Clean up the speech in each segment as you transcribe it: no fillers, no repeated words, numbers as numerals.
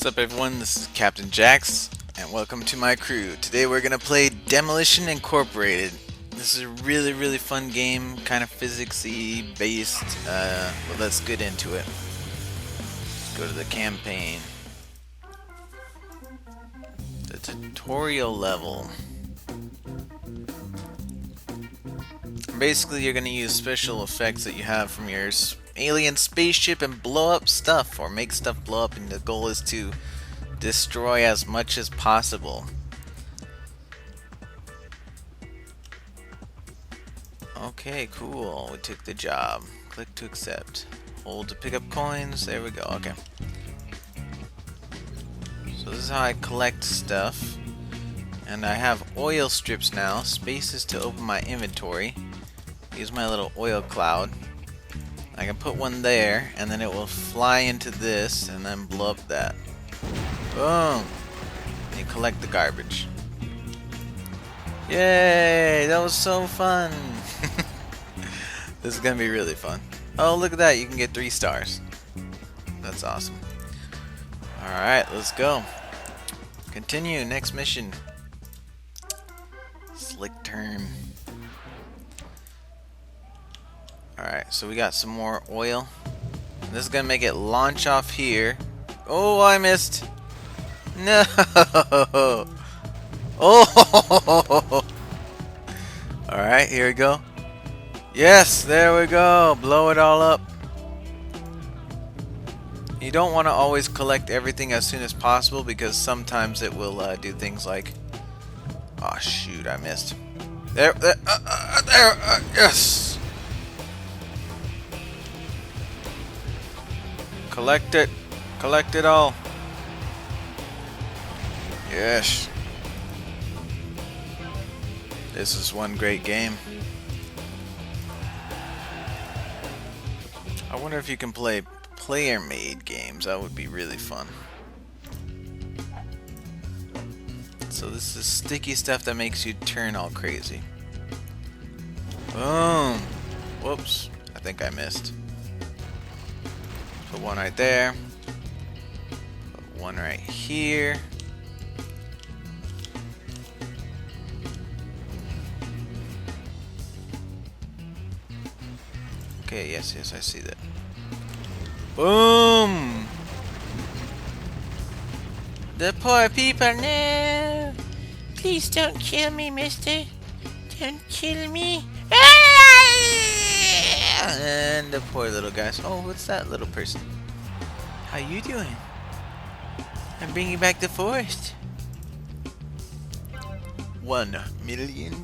What's up everyone, this is Captain Jax, and welcome to my crew. Today we're gonna play Demolition Incorporated. This is a really fun game, kind of physics-y based, but let's get into it. Let's go to the campaign. The tutorial level. Basically you're gonna use special effects that you have from your alien spaceship and blow up stuff, or make stuff blow up, and the goal is to destroy as much as possible. Okay, cool. We took the job. Click to accept. Hold to pick up coins. There we go. Okay. So this is how I collect stuff. And I have oil strips now. Spaces to open my inventory. Use my little oil cloud. I can put one there, and then it will fly into this, and then blow up that. Boom! And you collect the garbage. Yay! That was so fun! This is gonna be really fun. Oh, look at that! You can get 3 stars. That's awesome. Alright, let's go. Continue, next mission. Slick turn. Alright, so we got some more oil. This is gonna make it launch off here. Oh, I missed! No! Oh! Alright, here we go. Yes, there we go. Blow it all up. You don't want to always collect everything as soon as possible, because sometimes it will do things like... Oh shoot, I missed. There, yes! Collect it. Collect it all. Yes. This is one great game. I wonder if you can play player-made games. That would be really fun. So this is sticky stuff that makes you turn all crazy. Boom. Whoops. I think I missed. Put one right there. Put one right here. Okay, yes, I see that. Boom! The poor people, no! Please don't kill me, mister. Don't kill me. And the poor little guys. Oh, what's that little person? How you doing? I'm bringing back the forest. $1 million.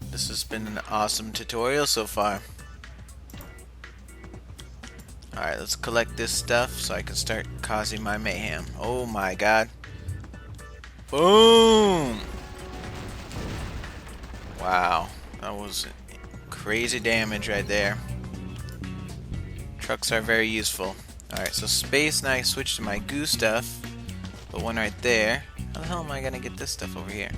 This has been an awesome tutorial so far. Alright, let's collect this stuff so I can start causing my mayhem. Oh my god. Boom! Wow, that was crazy damage right there. Trucks are very useful. Alright, so space, now I switch to my goo stuff. Put one right there. How the hell am I gonna get this stuff over here?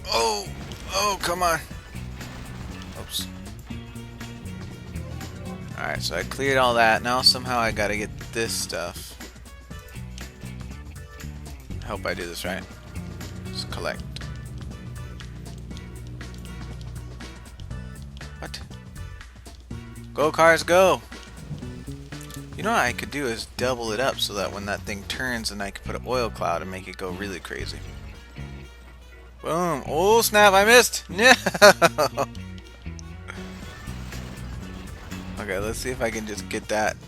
Oh! Oh, come on! Oops. Alright, so I cleared all that. Now somehow I gotta get this stuff. I hope I do this right. Just collect. What? Go cars, go! You know what I could do is double it up so that when that thing turns, and I could put an oil cloud and make it go really crazy. Boom! Oh snap! I missed! No! Okay, let's see if I can just get that.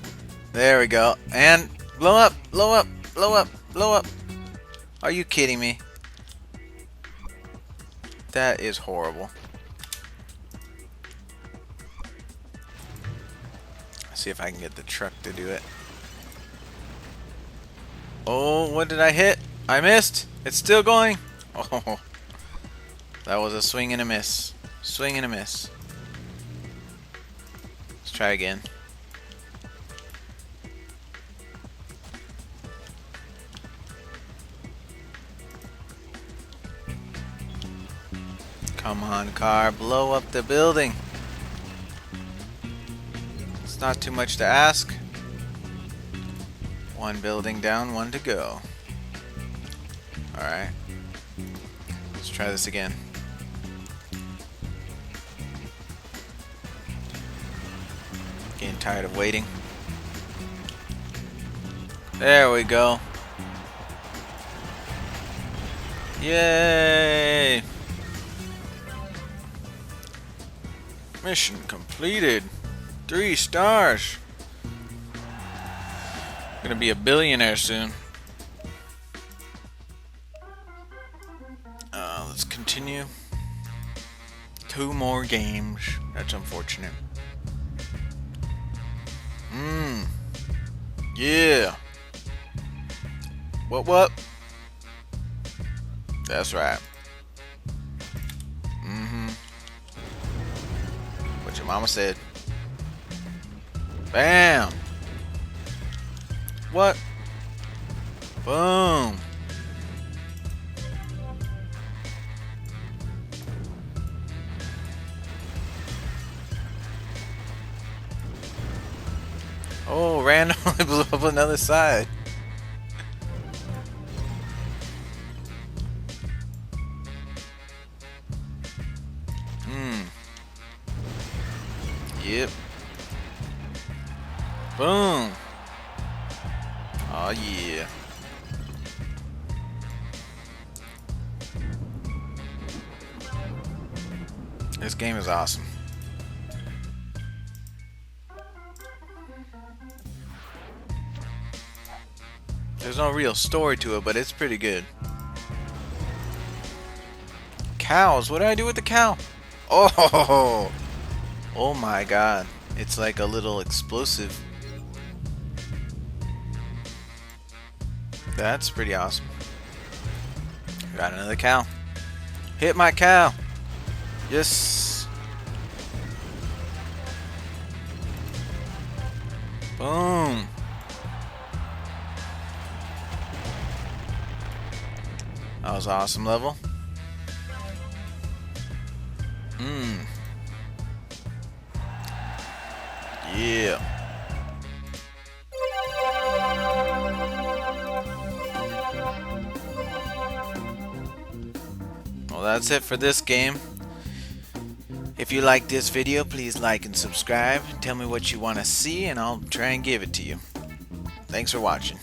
There we go. And blow up! Blow up! Blow up! Blow up! Are you kidding me? That is horrible. Let's see if I can get the truck to do it. Oh, what did I hit? I missed! It's still going! Oh, that was a swing and a miss. Swing and a miss. Let's try again. Come on, car, blow up the building. It's not too much to ask. One building down, one to go. Alright. Let's try this again. Getting tired of waiting. There we go. Yay! Mission completed. 3 stars. Gonna be a billionaire soon. Let's continue. 2 more games. That's unfortunate. Yeah. What? That's right. What your mama said. Bam. What? Boom. Oh, randomly blew up another side. Yep. Boom. Oh yeah. This game is awesome. There's no real story to it, but it's pretty good. Cows. What did I do with the cow? Oh! Oh my god. It's like a little explosive. That's pretty awesome. Got another cow. Hit my cow. Yes. Boom. That was an awesome level. Yeah. Well, that's it for this game. If you like this video, please like and subscribe. Tell me what you want to see and I'll try and give it to you. Thanks for watching.